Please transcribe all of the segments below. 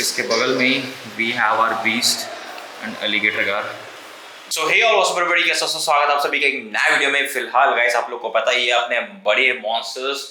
इसके बगल में ही we have our beast and alligator gar. So hey all what's up everybody, कैसा स्वागत है आप सभी का एक नया वीडियो में। फिलहाल गाइस आप लोग को पता ही है अपने बड़े मॉन्स्टर्स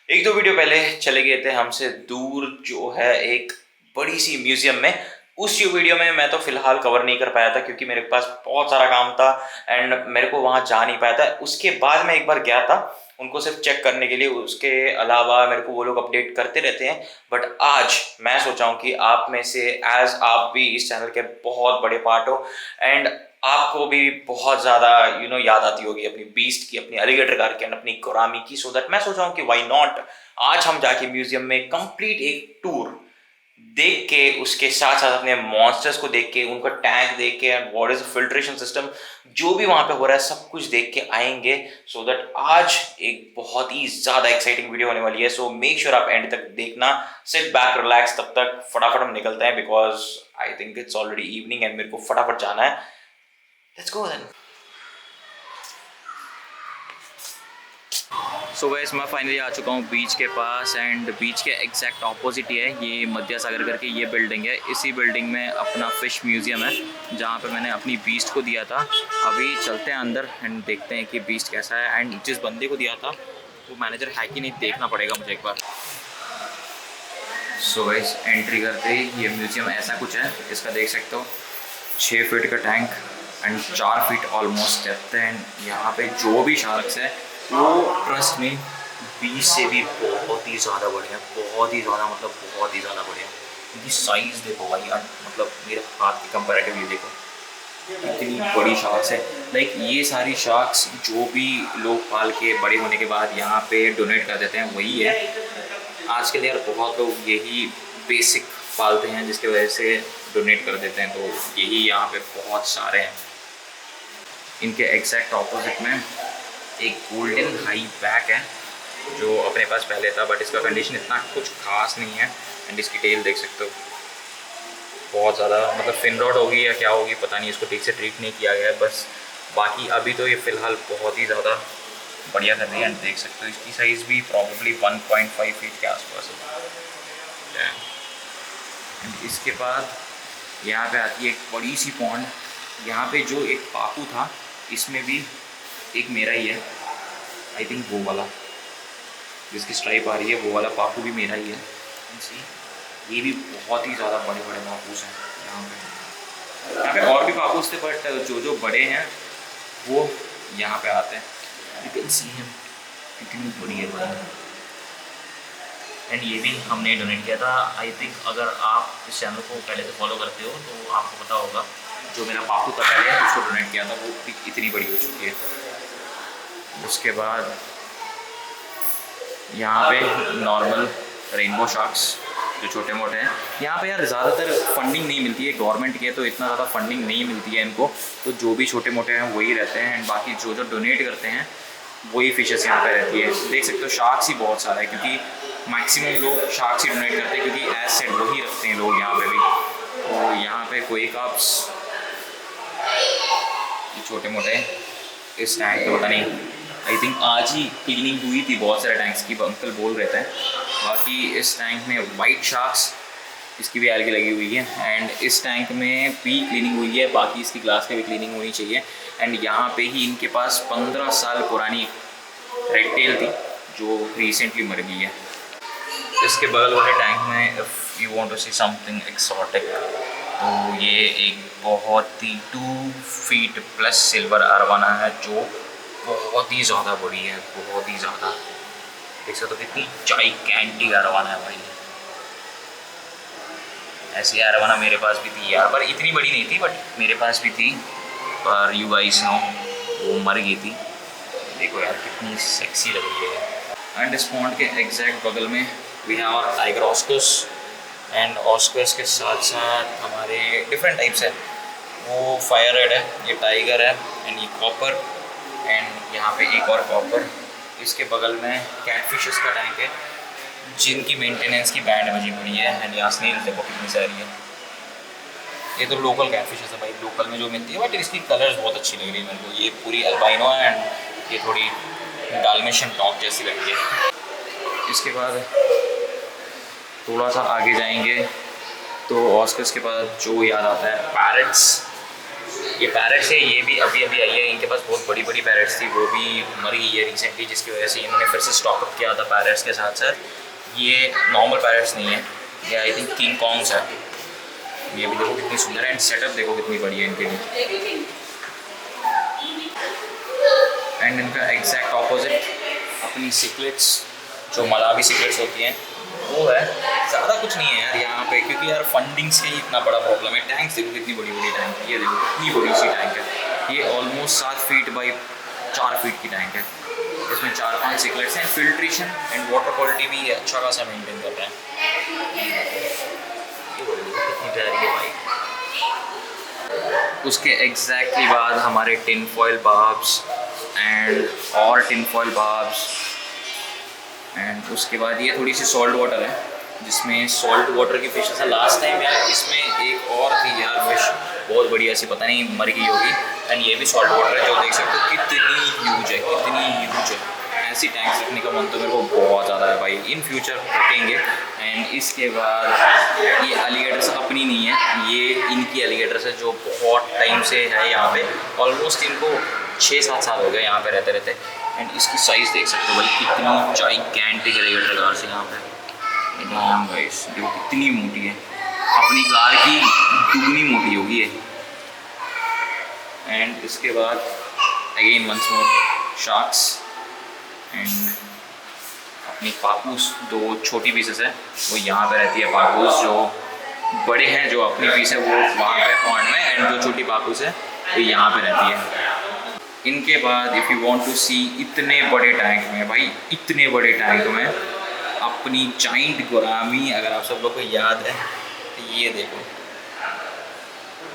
एक दो वीडियो पहले चले गए थे हमसे दूर, जो है एक बड़ी सी म्यूजियम में। उस वीडियो में मैं तो फिलहाल कवर नहीं कर पाया था क्योंकि मेरे पास बहुत सारा काम था एंड मेरे को वहां जा नहीं पाया था। उसके बाद मैं एक बार गया था उनको सिर्फ चेक करने के लिए, उसके अलावा मेरे को वो लोग अपडेट करते रहते हैं। बट आज मैं सोचा हूँ कि आप में से एज आप भी इस चैनल के बहुत बड़े पार्ट हो एंड आपको भी बहुत ज़्यादा याद आती होगी अपनी बीस्ट की, अपनी एलिगेटर कार की एंड अपनी गोरामी की। सो दैट मैं सोचा हूँ कि व्हाई नॉट आज हम जाके म्यूजियम में कंप्लीट एक टूर देख के, उसके साथ साथ अपने मॉन्स्टर्स को देख के, उनका टैंक देख के and what is filtration system, जो भी वहां पे हो रहा है सब कुछ देख के आएंगे। सो दैट आज एक बहुत ही ज्यादा एक्साइटिंग वीडियो होने वाली है। सो मेक श्योर आप एंड तक देखना, सिट बैक रिलैक्स। तब तक फटाफट हम निकलते हैं because I think it's already evening and मेरे को फटाफट जाना है। Let's go then. So guys मैं फाइनली आ चुका हूँ बीच के पास एंड बीच के एग्जैक्ट ऑपोजिट ही है ये मध्य सागर करके ये बिल्डिंग है। इसी बिल्डिंग में अपना फिश म्यूज़ियम है जहाँ पे मैंने अपनी बीस्ट को दिया था। अभी चलते हैं अंदर एंड देखते हैं कि बीस्ट कैसा है एंड जिस बंदे को दिया था वो मैनेजर है कि नहीं, देखना पड़ेगा मुझे एक बार। सो गाइस एंट्री करते ही ये म्यूज़ियम ऐसा कुछ है, इसका देख सकते हो 6 फीट का tank and 4 feet almost depth है। एंड यहाँ पे जो भी शार्क्स है वो ट्रस्ट में 20 से भी बहुत ही ज़्यादा बड़े हैं, बहुत ही ज़्यादा, मतलब बहुत ही ज़्यादा बड़े हैं। इनकी साइज़ देखो भाई यार, मतलब मेरे हाथ के कंपैरेटिवली देखो इतनी बड़ी शार्क्स है। लाइक ये सारी शार्क्स जो भी लोग पाल के बड़े होने के बाद यहाँ पे डोनेट कर देते हैं वही है। आजकल यार बहुत लोग यही बेसिक पालते हैं जिसकी वजह से डोनेट कर देते हैं, तो यही यहाँ पे बहुत सारे हैं। इनके एग्जैक्ट ऑपोजिट में एक गोल्डन हाई बैक है जो अपने पास पहले था, बट इसका कंडीशन इतना कुछ खास नहीं है। एंड इसकी टेल देख सकते हो बहुत ज़्यादा, मतलब फिन रॉड होगी या क्या होगी पता नहीं, इसको ठीक से ट्रीट नहीं किया गया है बस। बाकी अभी तो ये फ़िलहाल बहुत ही ज़्यादा बढ़िया कर रही है एंड देख सकते हो इसकी साइज़ भी प्रॉबेबली 1.5 फीट के आसपास है। एंड इसके बाद यहाँ पे आती है एक बड़ी सी पॉन्ड। यहाँ पे जो एक पापू था इसमें भी एक मेरा ही है, आई थिंक वो वाला जिसकी स्ट्राइप आ रही है वो वाला पापू भी मेरा ही है। ये भी बहुत ही ज़्यादा बड़े बड़े पापूस हैं यहाँ पे और भी पापूस थे बट जो बड़े हैं वो यहाँ पे आते हैं। यू कैन सी हिम कितनी बड़ी है। एंड ये भी हमने डोनेट किया था। आई थिंक अगर आप इस चैनल को पहले से फॉलो करते हो तो आपको पता होगा जो मेरा पापू था पहले उसको डोनेट किया था वो भी इतनी बड़ी हो चुकी है। उसके बाद यहाँ पे नॉर्मल रेनबो शार्क्स जो छोटे मोटे हैं। यहाँ पे यार ज़्यादातर फंडिंग नहीं मिलती है गवर्नमेंट के, तो इतना ज़्यादा फंडिंग नहीं मिलती है इनको, तो जो भी छोटे मोटे हैं वही रहते हैं। एंड बाकी जो डोनेट करते हैं वही फिशेस यहाँ पे रहती है। देख सकते हो शार्क्स ही बहुत सारा है क्योंकि मैक्सिमम लोग शार्क्स ही डोनेट करते हैं क्योंकि एज सेड वही रखते हैं लोग यहाँ पे भी। तो यहाँ पे कोई काप्स छोटे मोटे इस टैंक पे पता नहीं, आई थिंक आज ही क्लीनिंग हुई थी बहुत सारे टैंक्स की, अंकल बोल रहे थे। बाकी इस टैंक में वाइट शार्क्स इसकी भी एलगी लगी हुई है एंड इस टैंक में भी क्लीनिंग हुई है, बाकी इसकी ग्लास की भी क्लीनिंग होनी चाहिए। एंड यहाँ पे ही इनके पास 15 साल पुरानी रेड टेल थी जो रिसेंटली मर गई है। इसके बगल वाले टैंक में if you want to see something exotic तो ये एक बहुत ही 2 फीट प्लस सिल्वर अरवाना है जो बहुत ही ज़्यादा बड़ी है, बहुत ही ज़्यादा। देख सकते हो कितनी जाइगैंटिक अरवाना है भाई। ऐसी अरवाना मेरे पास भी थी यार, पर इतनी बड़ी नहीं थी, बट मेरे पास भी थी, पर यू गाइस नो वो मर गई थी। देखो यार कितनी सेक्सी लग रही है। एंड इस पॉन्ड के एग्जैक्ट बगल में we have our tiger oscars and oscars के साथ साथ हमारे डिफरेंट टाइप्स है। वो फायर रेड है, ये टाइगर है एंड ये कॉपर एंड यहाँ पे एक और कॉपर। इसके बगल में कैटफिशेस का टैंक है जिनकी मेंटेनेंस की बैंड बजी पड़ी है। एंड यहाँ स्नेल देखो कितनी सारी है। ये तो लोकल कैटफिशेस है भाई, लोकल में जो मिलती है, बट इसकी कलर्स बहुत अच्छी लग रही है मेरे को। ये पूरी अल्बाइनो है एंड ये थोड़ी डाल्मेशियन टॉप जैसी लग रही है। इसके बाद थोड़ा सा आगे जाएंगे तो ऑस्कर्स के बाद जो याद आता है पैरट्स। ये पैरट्स है, ये भी अभी अभी आई है। इनके पास बहुत बड़ी बड़ी पैरट्स थी, वो भी मर गई है रिसेंटली, जिसकी वजह से इन्होंने फिर से स्टॉकअप किया था पैरट्स के साथ साथ। ये नॉर्मल पैरट्स नहीं है, ये आई थिंक किंग कॉन्ग्स है। ये भी देखो कितनी सुंदर है, एंड सेटअप देखो कितनी बड़ी है इनके लिए। एंड इनका एग्जैक्ट ऑपोजिट अपनी सिकलेट्स, जो मलावी सिकलेट्स होती हैं वो है। ज़्यादा कुछ नहीं है यार यहाँ पे, क्योंकि यार फंडिंग से ही इतना बड़ा प्रॉब्लम है। टैंक्स देखो कितनी बड़ी बड़ी टैंक है, ये देखो कितनी बड़ी सी टैंक है। ये ऑलमोस्ट 7 फीट बाई 4 फीट की टैंक है। इसमें 4-5 सिकलेट्स हैं। फिल्ट्रेशन एंड वाटर क्वालिटी भी अच्छा खासा मेंटेन कर रहा है। कितनी प्यारी है भाई। उसके एग्जैक्टली बाद हमारे टिन फॉयल बार्ब्स एंड और टिन फॉयल बार्ब्स। एंड उसके बाद ये थोड़ी सी सॉल्ट वाटर है, जिसमें सॉल्ट वाटर की फिशेस है। लास्ट टाइम यार इसमें एक और थी यार फिश, बहुत बढ़िया सी, पता नहीं मर गई होगी। एंड ये भी सॉल्ट वाटर है, जो देख सकते हो कितनी ह्यूज है, कितनी ह्यूज है। ऐसी टैंक्स रखने का मन तो मेरे को बहुत ज़्यादा है भाई, इन फ्यूचर रखेंगे। एंड इसके बाद ये एलिगेटर्स अपनी नहीं है, ये इनकी एलिगेटर्स है जो बहुत टाइम से है यहाँ पे। ऑलमोस्ट इनको 6-7 साल हो गए यहाँ पे रहते रहते। एंड इसकी साइज़ देख सकते हो भाई, कितनी जाइगैंटिक एलिगेटर गार से यहाँ पे। एकदम गाइस देखो कितनी मोटी है, अपनी गार की दुगनी मोटी होगी ये। एंड इसके बाद again once more sharks and अपनी पापूस। 2 छोटी पीसेस है वो यहाँ पे रहती है। पापूस जो बड़े हैं, जो अपनी पीस है वो वहाँ पे पॉन्ड में, एंड जो छोटी पापूस है वो यहाँ पे रहती है। इनके बाद इफ़ यू वांट टू सी इतने बड़े टैंक में भाई, इतने बड़े टैंक में अपनी जाइंट गोरामी, अगर आप सब लोग को याद है तो ये देखो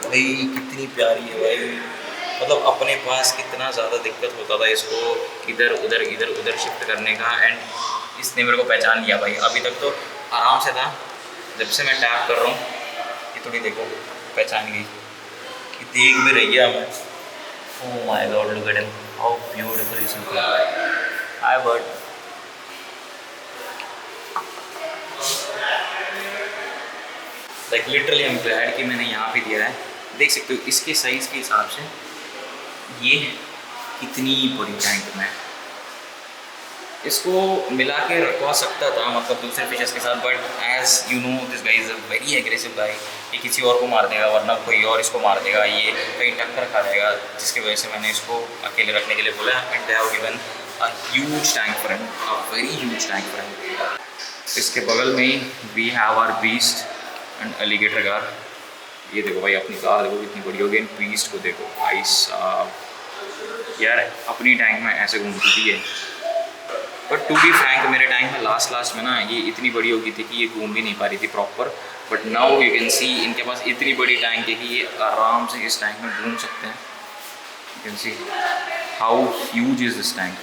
भाई कितनी प्यारी है भाई। मतलब अपने पास कितना ज़्यादा दिक्कत होता था इसको इधर उधर शिफ्ट करने का, एंड इसने मेरे को पहचान लिया भाई। अभी तक तो आराम से था, जब से मैं टैप कर रहा हूँ ये थोड़ी देखो पहचान गई कि देख भी रही है हमें। Oh my God, look at him, how beautiful is he. Hi bird. Like literally I am glad कि मैंने यहाँ पे दिया है। देख सकते हो इसके साइज़ के हिसाब से ये कितनी बड़ी टैंक में। इसको मिला के रखवा सकता था मतलब दूसरे फिशेस के साथ, but as you know this guy is a very aggressive guy. ये किसी और को मार देगा, वरना कोई और इसको मार देगा, ये कहीं टक्कर खा जाएगा, जिसकी वजह से मैंने इसको अकेले रखने के लिए बोला। And they have given a huge tank for him, a very huge tank for him. इसके बगल में ही we have our beast and alligator gar. ये देखो भाई अपनी कार देखो कितनी बड़ी होगी। एंड बीस्ट को देखो भाई साहब, यार अपनी टैंक में ऐसे घूमती थी ये। बट टू बी फ्रैंक मेरे टैंक में लास्ट में ना ये इतनी बड़ी हो गई थी कि ये घूम भी नहीं पा रही थी proper. But now you can see इनके पास इतनी बड़ी टैंक है कि ये आराम से इस टैंक में घूम सकते हैं। You can see how huge is this tank.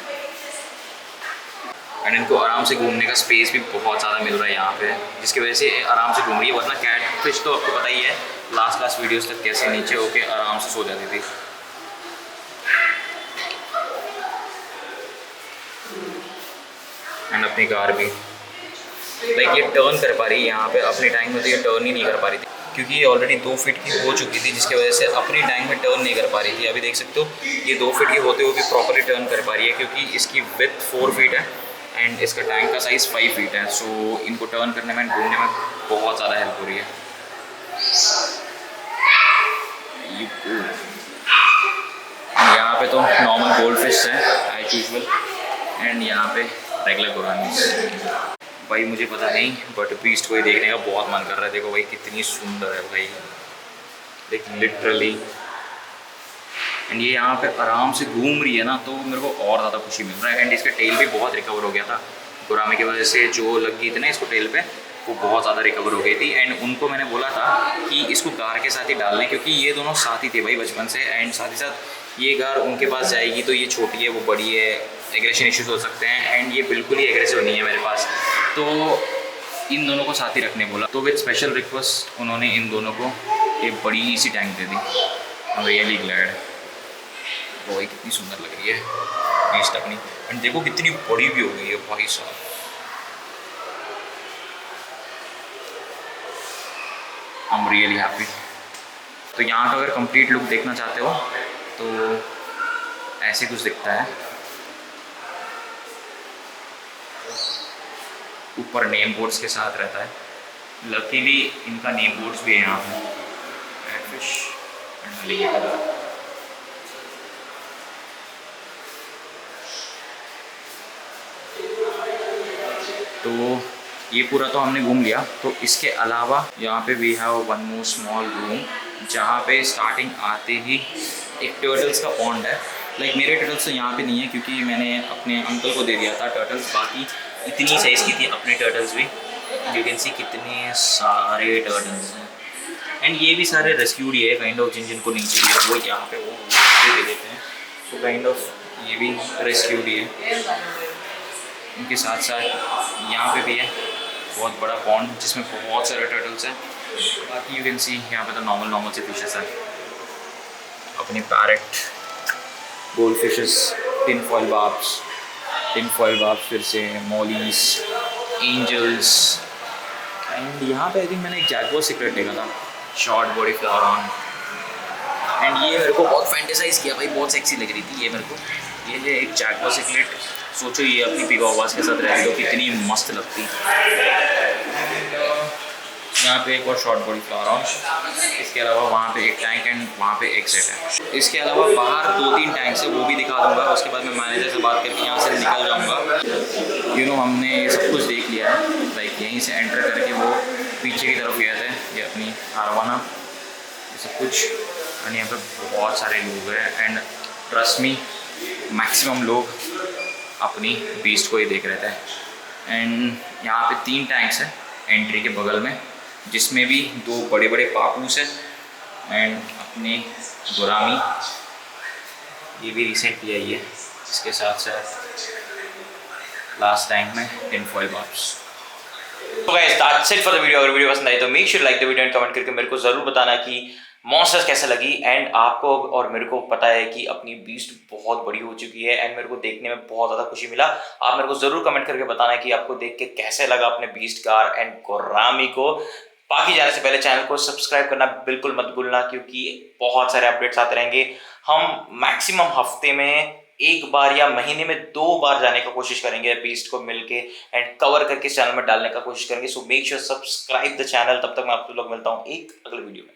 And इनको आराम से घूमने का स्पेस भी बहुत ज़्यादा मिल रहा है यहाँ पे, जिसकी वजह से आराम से घूम रही है। वरना कैट फिश तो आपको पता ही है लास्ट वीडियोस तक कैसे नीचे होके आराम से सो जाती थी। एंड अपनी कार भी लाइक ये टर्न कर पा रही है यहाँ पे। अपने टैंक में तो ये टर्न ही नहीं कर पा रही थी, क्योंकि ये ऑलरेडी 2 फीट की हो चुकी थी, जिसकी वजह से अपनी टैंक में टर्न नहीं कर पा रही थी। अभी देख सकते हो ये 2 फीट की होते हुए भी प्रॉपरली टर्न कर पा रही है, क्योंकि इसकी विड्थ 4 फीट है एंड इसका टैंक का साइज़ 5 फीट है। सो इनको टर्न करने में, घूमने में बहुत ज़्यादा हेल्प हो रही है। यहाँ पे तो नॉर्मल गोल्ड फिश है एज यूजुअल, एंड यहाँ पे रेगुलर गोरामीज। भाई मुझे पता नहीं, बट बीस्ट को ही देखने का बहुत मन कर रहा है। देखो भाई कितनी सुंदर है भाई, देख लिटरली। एंड ये यहाँ पे आराम से घूम रही है ना, तो मेरे को और ज़्यादा खुशी मिल रहा है। एंड इसका टेल भी बहुत रिकवर हो गया था गोरामी की वजह से, जो लग गई थी ना इसको टेल पे, वो बहुत ज़्यादा रिकवर हो गई थी। एंड उनको मैंने बोला था कि इसको गार के साथ ही डाल लें, क्योंकि ये दोनों साथ ही थे भाई बचपन से। एंड साथ ही साथ ये गार उनके पास जाएगी तो ये छोटी है वो बड़ी है, एग्रेशन इश्यूज हो सकते हैं। एंड ये बिल्कुल ही एग्रेसिव नहीं है मेरे पास, तो इन दोनों को साथ ही रखने बोला। तो विद स्पेशल रिक्वेस्ट उन्होंने इन दोनों को एक बड़ी सी टैंक दे दी। I am really glad. वो कितनी सुंदर लग रही है बीस्ट अपनी। एंड देखो कितनी बड़ी भी हो गई है भाई साहब। आई एम रियली हैप्पी। तो यहाँ का अगर कंप्लीट लुक देखना चाहते हो तो ऐसे कुछ दिखता है। ऊपर नेम बोर्ड्स के साथ रहता है। लकीली इनका नेम बोर्ड्स भी है यहाँ पे, फिश एंड तो ये पूरा तो हमने घूम लिया। तो इसके अलावा यहाँ पे we have one more small room जहाँ पे स्टार्टिंग आते ही एक टर्टल्स का पॉन्ड है। लाइक मेरे टर्टल्स तो यहाँ पे नहीं है क्योंकि मैंने अपने अंकल को दे दिया था टर्टल्स। बाकी इतनी साइज़ की थी अपने टर्टल्स भी। यू कैन सी कितने सारे टर्टल्स हैं। एंड ये भी सारे रेस्क्यूड ही है काइंड ऑफ, जिनको नहीं चाहिए वो यहाँ पे वो दे देते हैं। तो काइंड ऑफ ये भी रेस्क्यूड ही है। उनके साथ साथ यहाँ पे भी है बहुत बड़ा पॉन्ड जिसमें बहुत सारे टर्टल्स हैं। बाकी यू कैन सी यहाँ पे तो नॉर्मल से फिशेस हैं। अपनी parrot, gold fishes, tin foil barbs, फिर से मॉलीज, एंजल्स। एंड यहाँ पे आई थिंक मैंने एक जैगुआर सिक्रेट देखा था, शॉर्ट बॉडी फ्लोरॉन। एंड ये मेरे को बहुत फैंटेसाइज किया भाई, बहुत सेक्सी लग रही थी ये मेरे को। ये है एक जैगुआर सिक्रेट, सोचो ये अपनी पिगावास के साथ रह तो कितनी मस्त लगती। यहाँ पे एक और शॉर्ट बॉडी फ्लोरॉन। इसके अलावा वहाँ पे एक टैंक एंड वहाँ पे एक सेट है। इसके अलावा बाहर 2-3 टैंक्स है, वो भी दिखा दूँगा। उसके बाद मैं मैनेजर से बात करके यहाँ से निकल जाऊँगा। यू नो हमने ये सब कुछ देख लिया है। लाइक यहीं से एंटर करके वो पीछे की तरफ गया था, ये अपनी आरवाना, ये सब कुछ। एंड यहाँ पे बहुत सारे लोग हैं एंड ट्रस्ट मी मैक्सिमम लोग अपनी बीस्ट को ही देख रहे थे। एंड यहाँ पे 3 टैंक्स हैं एंट्री के बगल में, जिसमें भी 2 बड़े बड़े पापूस हैं। एंड अपने गोरामी ये भी रिसेंटली आई है। इसके साथ साथ लास्ट टैंक में टिन फॉइल बार्ब्स। तो guys that's it for the video. अगर वीडियो पसंद आई तो make sure like the video and comment करके मेरे को जरूर बताना कि मॉन्स्टर्स कैसे लगी। एंड आपको और मेरे को पता है कि अपनी बीस्ट बहुत बड़ी हो चुकी है एंड मेरे को देखने में बहुत ज़्यादा खुशी मिला। आप मेरे को ज़रूर कमेंट करके बताना कि आपको देख के कैसे लगा अपने बीस्ट कार एंड गोरामी को। बाकी जाने से पहले चैनल को सब्सक्राइब करना बिल्कुल मत भूलना, क्योंकि बहुत सारे अपडेट्स आते रहेंगे। हम मैक्सिमम हफ्ते में 1 बार या महीने में 2 बार जाने का कोशिश करेंगे बीस्ट को मिलके एंड कवर करके चैनल में डालने का कोशिश करेंगे। So make sure subscribe the channel. तब तक मैं आप लोग मिलता हूँ एक अगले वीडियो में।